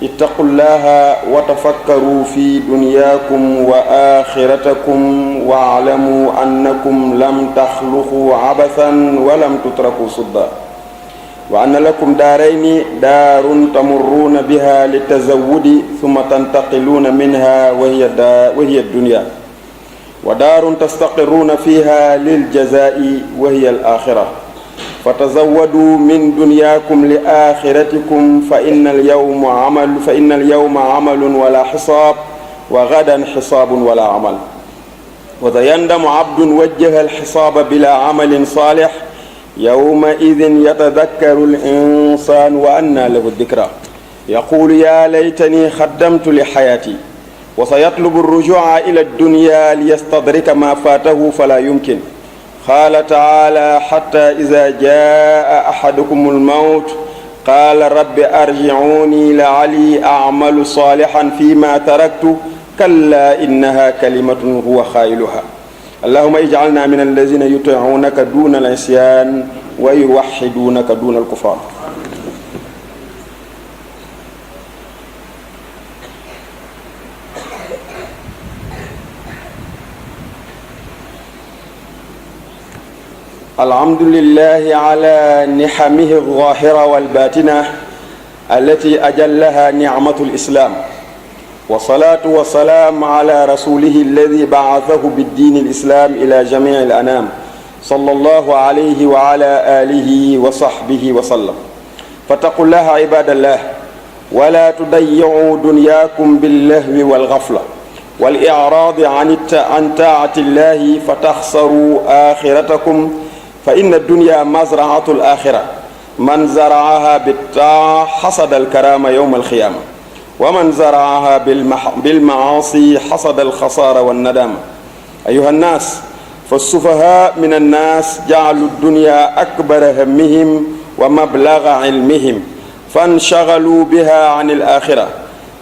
اتقوا الله وتفكروا في دنياكم وآخرتكم واعلموا أنكم لم تخلقوا عبثا ولم تتركوا صدا وأن لكم دارين دار تمرون بها للتزود ثم تنتقلون منها وهي الدنيا ودار تستقرون فيها للجزاء وهي الآخرة فتزودوا من دنياكم لآخرتكم فإن اليوم عمل ولا حساب وغدا حساب ولا عمل وذا يندم عبد وجه الحساب بلا عمل صالح يومئذ يتذكر الإنسان وأنى له الذكرى يقول يا ليتني خدمت لحياتي وسيطلب الرجوع إلى الدنيا ليستدرك ما فاته فلا يمكن قال تعالى حتى إذا جاء أحدكم الموت قال رب أرجعوني لعلي أعمل صالحا فيما تركت كلا إنها كلمة هو قائلها اللهم اجعلنا من الذين يطيعونك دون العصيان ويوحدونك دون الكفار. الحمد لله على نعمه الظاهرة والباطنة التي أجلها نعمة الإسلام والصلاة والسلام على رسوله الذي بعثه بالدين الإسلام إلى جميع الأنام صلى الله عليه وعلى آله وصحبه وسلم فاتقوا الله عباد الله ولا تضيعوا دنياكم باللهو والغفلة والإعراض عن طاعة الله فتخسروا آخرتكم فإن الدنيا مزرعة الآخرة من زرعها بالطاعة حصد الكرامة يوم القيامة ومن زرعها بالمعاصي حصد الخسارة والندامة. أيها الناس فالسفهاء من الناس جعلوا الدنيا أكبر همهم ومبلغ علمهم فانشغلوا بها عن الآخرة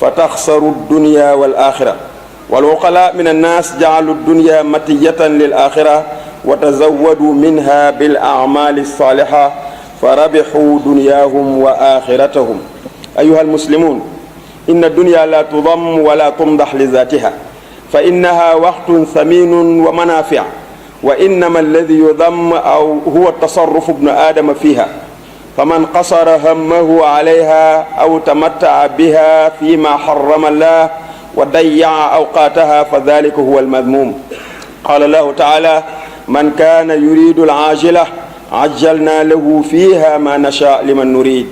فتخسروا الدنيا والآخرة والعقلاء من الناس جعلوا الدنيا متية للآخرة وتزودوا منها بالأعمال الصالحة فربحوا دنياهم وآخرتهم. أيها المسلمون إن الدنيا لا تضم ولا تمدح لذاتها فإنها وقت ثمين ومنافع وإنما الذي يضم أو هو التصرف ابن آدم فيها فمن قصر همه عليها أو تمتع بها فيما حرم الله وضيع أوقاتها فذلك هو المذموم. قال الله تعالى من كان يريد العاجلة عجلنا له فيها ما نشاء لمن نريد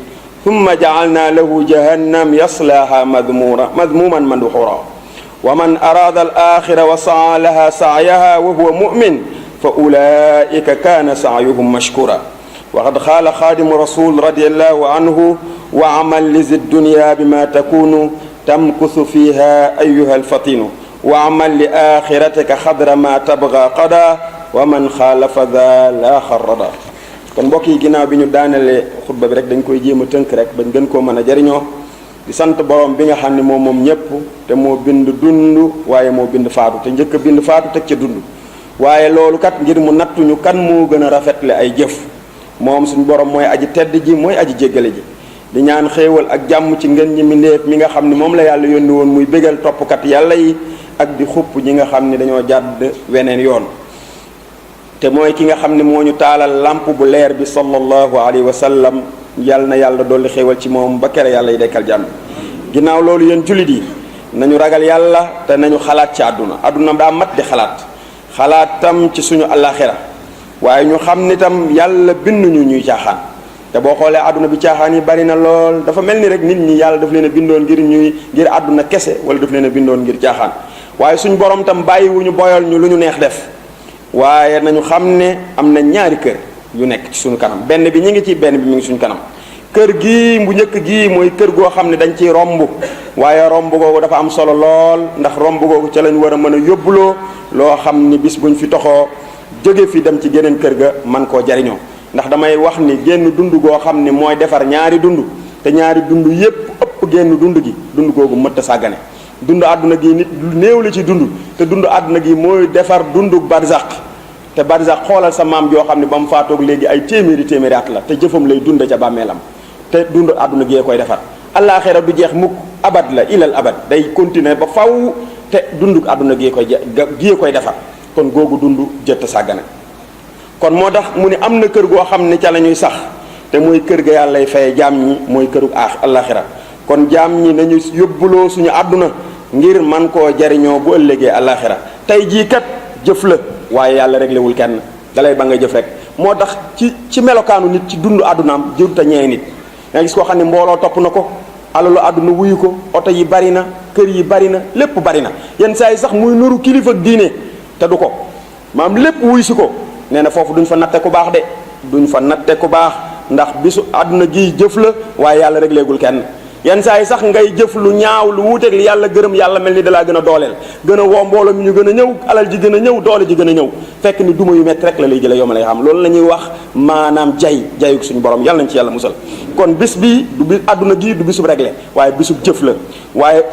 ثم جعلنا له جهنم يصلاها مذموما مدحورا ومن أراد الآخرة وسعى لها سعيها وهو مؤمن فأولئك كان سعيهم مشكورا. وقد قال خادم رسول رضي الله عنه وعمل لذي الدنيا بما تكون تمكث فيها أيها الفطين وعمل لآخرتك خضر ما تبغى قدا ومن خالف ذا لا خردا. kon mbokk yi ginnaaw bi ñu daanelee xutba bi rek dañ koy jéem a tënk rek bañ gën koo mën a jariñoo di sant borom bi nga xam ne moom ñépp te moo bind dund waaye moo bind faatu te njëkk a bind faatu teg ca dund waaye loolu kat ngir mu nattuñu kan moo gën a rafetle ay jëf moom suñu borom mooy aji tedd ji mooy aji jéggale ji di ñaan xéewal ak jàmm ci ngeen ñi mbindeef mi nga xam ne moom la yàlla yónni woon muy bégal toppkat yàlla yi ak di xupp ñi nga xam ne dañoo jàdd weneen yoon te mooy ki nga xam ne moo ñu taalal lamp bu leer bi sallallahu alayhi wa sallam yal na yàlla dolli xéewal ci moom ba kere yàlla yi dekkal jàmm. ginnaaw loolu yéen jullit yi nañu ragal yàlla te nañu xalaat ci àdduna daa mat di xalaat tam ci suñu àllaaxira waaye ñu xam ni tam yàlla binduñu ñuy caaxaan te boo xoolee àdduna bi caaxaan yi bari na lool dafa mel ni rek nit ñi yàlla daf leen a bindoon ngir àdduna kese wala daf leen a bindoon ngir caaxaan waaye suñu borom tam bàyyiwuñu boyal ñu lu ñu neex def waaye nañu xam ne am na ñaari kër yu nekk ci suñu kanam benn bi ñu ngi ci benn bi mi ngi suñu kanam kër gii bu njëkk gii mooy kër goo xam ne dañ ciy romb waaye romb googu dafa am solo lool ndax romb googu ca lañ war a mën a yóbbuloo loo xam ni bis buñ fi toxoo jóge fi dem ci geneen kër ga man koo jariñoo ndax damay wax ni génn dund goo xam ne mooy defar ñaari dund te ñaari dund yépp ëpp génn dund gi dund googu mëtt a sàggane dund àdduna gi nit néew la ci dund te dund àdduna gi mooy defar dundu barzaq te barzaq xoolal sa maam joo xam ne ba mu faatoog léegi ay téeméeri at la te jëfam lay dund ca bàmmeelam te dund àdduna gi koy defar allaaxira du jeex mukk, abad la ilal abad, day continuer ba faw, te dunduk àdduna gii koy defar. kon googu dund jëtt sàggane. kon moo tax mu ne am na kër goo xam ne ca la ñuy sax, te mooy kër ga yàllay faye jaam ñi, mooy kërug allaaxira. kon jaam ñi nañu yóbbuloo suñu àdduna ngir man koo jariñoo bu ëllëgee allaaxira. tey jii kat jëf la, waaye yàlla réglewul kenn, dalay ba nga jëf rek. moo tax ci melokaanu nit ci dund àddunaam jërut a ñee nit. nga gis koo xam ne mbooloo topp na ko, alalu àdduna wuyu ko, oto yi bari na, kër yi bari na, lépp bari na, yenn saa yi sax muy nuru kilifa ak diine te du ko, maam lépp wuy si ko. nee na foofu duñ fa natte ku baax de, duñ fa natte ku baax, ndax bisu àdduna gi jëf la, waaye yàlla régleegul kenn. yenn saa yi sax ngay jëf lu ñaaw lu wuuteeg li yàlla gërëm, yàlla mel ni dalaa gën a dooleel, gën a woo mbooloo mi ñu gën a ñëw, alal ji gën a ñëw, doole ji gën a ñëw, fekk ni duma yu métti rek la lay jële yow ma lay xam. loolu la ñuy wax maanaam jayuk suñu borom, yàlla nañ ci yàlla musal. kon bis bii du bis àdduna gii du bisub réglé, waaye bisub jëf la. waaye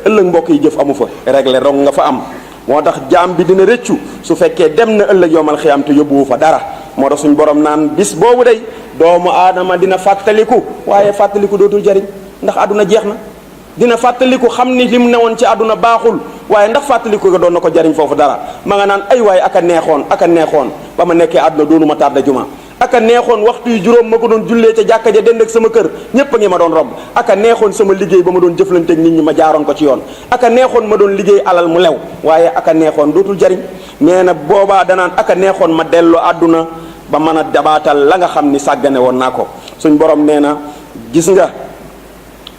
ëllëg mbokk yi jëf amu fa, réglé rong nga fa am. moo tax jaam bi dina rëccu su fekkee dem na ëllëg yowmal xiyaam te yóbbuwu fa dara. moo tax suñu borom naan bis boobu day doomu aadama dina fàttaliku, waaye fàttaliku dootul jariñ, ndax àdduna jeex na. dina fàttaliku xam ni li mu newoon ci àdduna baaxul, waaye ndax fàttaliku nga doon na ko jariñ foofu dara. ma nga naan ay waaye aka neexoon ba ma nekkee àdduna doonu ma tardé juma, aka neexoon waxtu yu juróom ma ko doon jullee ca jàkka ja dend ak sama kër ñépp a ngi ma doon rob, aka neexoon sama liggéey ba ma doon jëflanteeg nit ñi ma jaaroon ko ci yoon, aka neexoon ma doon liggéey alal mu lew, waaye aka neexoon dootul jariñ. nee na boobaa danaan aka neexoon ma dellu àdduna ba mën a dabaatal la nga xam ni sàggane woon naa ko. suñ borom nee na gis nga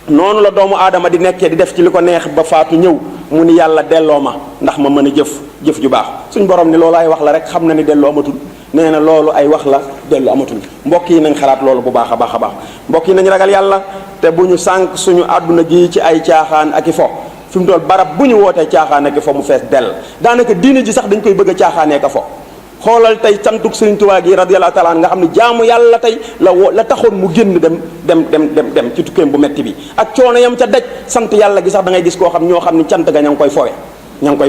noonu la doomu aadama di nekkee di def ci li ko neex ba faatu ñëw, mu ni yàlla delloo ma ndax ma mën a jëf ju baax. suñ borom ni loolu ay wax la rek, xam na ni delloo amatul. nee na loolu ay wax la, dellu amatul. mbokk yi nañ xalaat loolu bu baax a baax a baax. mbokk yi nañ ragal yàlla te bu ñu sànq suñu àdduna gi ci ay caaxaan ak i fo. fi mu toll barab bu ñu wootee caaxaan ak i fo mu fees dell, daanaka diine ji sax dañ koy bëgg a caaxaanee ka fo. xoolal tey cantuk Sëriñ Tuubaa gi radiyallahu taala nga xam ne jaamu yàlla tey la taxoon mu génn dem ci tukkeem bu metti bi, ak coono yam ca daj. sant yàlla gi sax da ngay gis koo xam ñoo xam ni cant ga ña ngi koy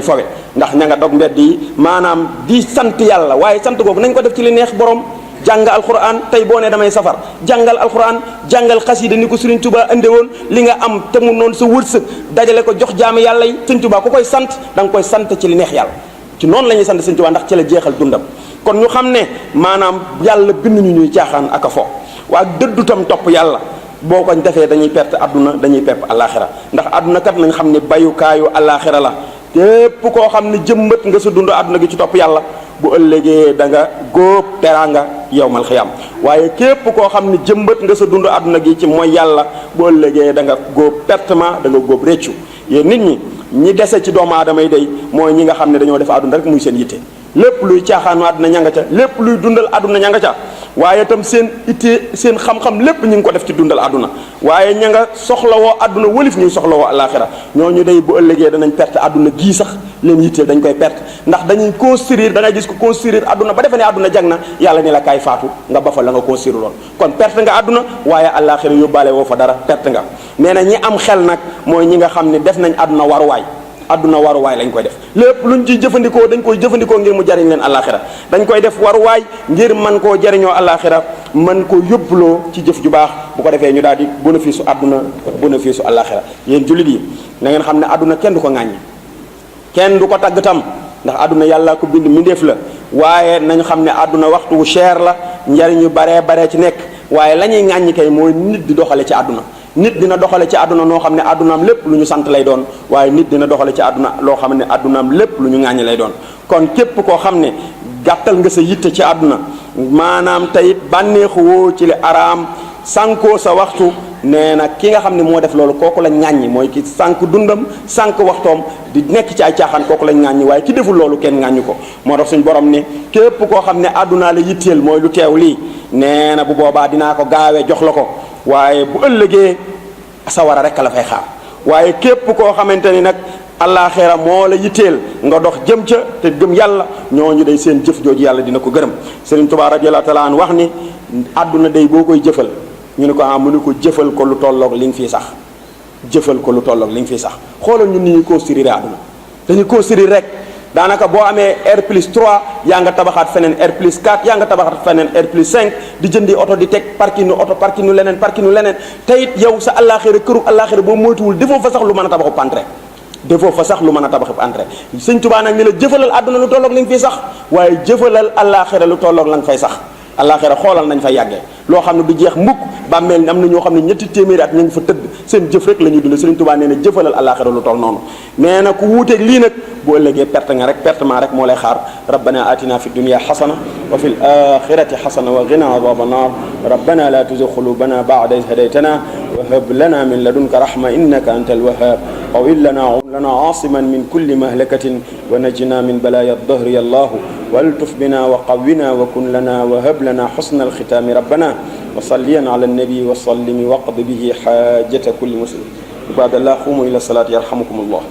fowe ndax ña nga dog mbedd yi maanaam di sant yàlla, waaye sant googu nañ ko def ci li neex borom. jàng alquran, tey boo ne damay safar jàngal alquran, jàngal xasida ni ko Sëriñ Tuubaa ande woon, li nga am te mu noonu sa wërsëg dajale ko jox jaami yàlla yi. Sëriñ Tuubaa ku koy sant da nga koy sant ci li neex yàlla, ci noonu la ñuy sant Sëriñ Tuubaa ndax ci la jeexal dundam. kon ñu xam ne maanaam yàlla bind ñu ñuy caaxaan ak a fo, waa dëddu tam topp yàlla. boo ko defee dañuy perte àdduna, dañuy perte allaaxira, ndax àdduna kat nañ xam ne bayukaayu allaaxira la. képp koo xam ne jëmbat nga sa dund àdduna gi ci topp yàlla, bu ëllëgee da nga góob teraanga yawmal xiyaam. waaye képp koo xam ne jëmbat nga sa dund àdduna gi ci mooy yàlla, bu ëllëgee da nga góob pertement, da nga góob réccu. yéen nit ñi dese ci doomu aadama yi day mooy ñi nga xam ne dañoo def àdduna rek muy seen yitte. lépp luy caaxaanu àdduna ña nga ca, lépp luy dundal àdduna ña nga ca, waaye itam seen itte seen xam-xam lépp ñu ngi ko def ci dundal àdduna, waaye ña nga soxlawoo àdduna wëlif ñuy soxlawoo àllaaxira. ñooñu day bu ëllëgee danañ perte àdduna gii sax leen yitteel dañ koy perte, ndax dañuy construire, da ngay gis ko construire àdduna ba defe ne àdduna jag na, yàlla ni la kaay faatu nga ba fa la nga construire loon. kon perte nga àdduna, waaye àllaaxira yóbbaale woo fa dara, perte nga. nee na ñi am xel nag mooy ñi nga xam ne def nañ àdduna waruwaay. àdduna waruwaay lañ koy def, lépp luñ ciy jëfandikoo dañ koy jëfandikoo ngir mu jariñ leen àllaaxira, dañ koy def waruwaay ngir man koo jariñoo àllaaxira, man ko yóbbuloo ci jëf ju baax. bu ko defee ñu daal di bénéfice su àdduna bénéfice su àllaaxira. yéen jullit yi na ngeen xam ne àdduna kenn du ko ŋàññi, kenn du ko tagg tam, ndax àdduna yàlla ko bind mbindeef la. waaye nañu xam ne àdduna waxtu wu cher la, njariñ yu baree ci nekk. waaye la ñuy ŋàññi kay mooy nit di doxale ci àdduna. nit dina doxale ci àdduna noo xam ne àddunaam lépp lu ñu sant lay doon, waaye nit dina doxale ci àdduna loo xam ne àddunaam lépp lu ñu ŋàññi lay doon. kon képp koo xam ne gàttal nga sa yitte ci àdduna, maanaam teyit bànneexu woo ci li araam, sànkoo sa waxtu, nee na ki nga xam ne moo def loolu kooku lañ ŋàññi, mooy ki sànk dundam sànk waxtoom di nekk ci ay caaxaan, kooku lañ ŋàññi. waaye ki deful loolu kenn ŋàññi ko. moo tax suñ borom ne képp koo xam ne àddunaa la yitteel, mooy lu teew lii, nee na bu boobaa dinaa ko gaawee jox la ko, waaye bu ëllëgee sawara rek la fay xaar. waaye képp koo xamante ni nag allaaxira moo la yitteel nga dox jëm ca te gëm yàlla, ñooñu day seen jëf jooju yàlla dina ko gërëm. Sëriñ Tuubaa radiyallaahu taala an wax ni àdduna day boo koy jëfal, ñu ne ko mu ne ko jëfal ko lu tolloog li nga fii sax, jëfal ko lu tolloog li nga fii sax. xoolal ñun ni ñuy construire àdduna, dañuy construire rek daanaka boo amee R+3 yaa nga tabaxaat feneen R+4 yaa nga tabaxaat feneen R+5 di jëndi oto di teg parkinu oto parkinu leneen te it yow sa àllaaxira këru àllaaxira boo moytuwul defoo fa sax lu mën a tabaxu pantre defoo fa sax lu mën a tabaxu pantre sëñ Tuubaa nag ni la jëfalal àdduna lu tolloog li nga fiy sax waaye jëfalal àllaaxira lu tolloog la nga fay sax àllaaxira xoolal nañ fa yàggee loo xam ne du jeex mukk bàmmeel am na ñoo xam ne ñetti téeméeri at ñu ngi fa tëdd seen jëf rek la ñuy dund Sëriñ Tuubaa nee na jëfalal àllaaxira lu toll noonu mais nag ku wuuteeg lii nag bu ëllëgee perte nga rek pertement rek moo lay xaar rabbana atina fi dunya xasana wa fi l axirati xasana wa qina adaba annar rabbana la tuzigh qulubana ba'da idh hadaytana wa hab lana min ladunka rahma innaka anta alwahhab طويل لنا عاصما من كل مهلكة ونجنا من بلايا الدهر يا الله والتف بنا وقونا وكن لنا وهب لنا حسن الختام ربنا وصليا على النبي وسلم واقض به حاجة كل مسلم عباد الله قوموا إلى الصلاة يرحمكم الله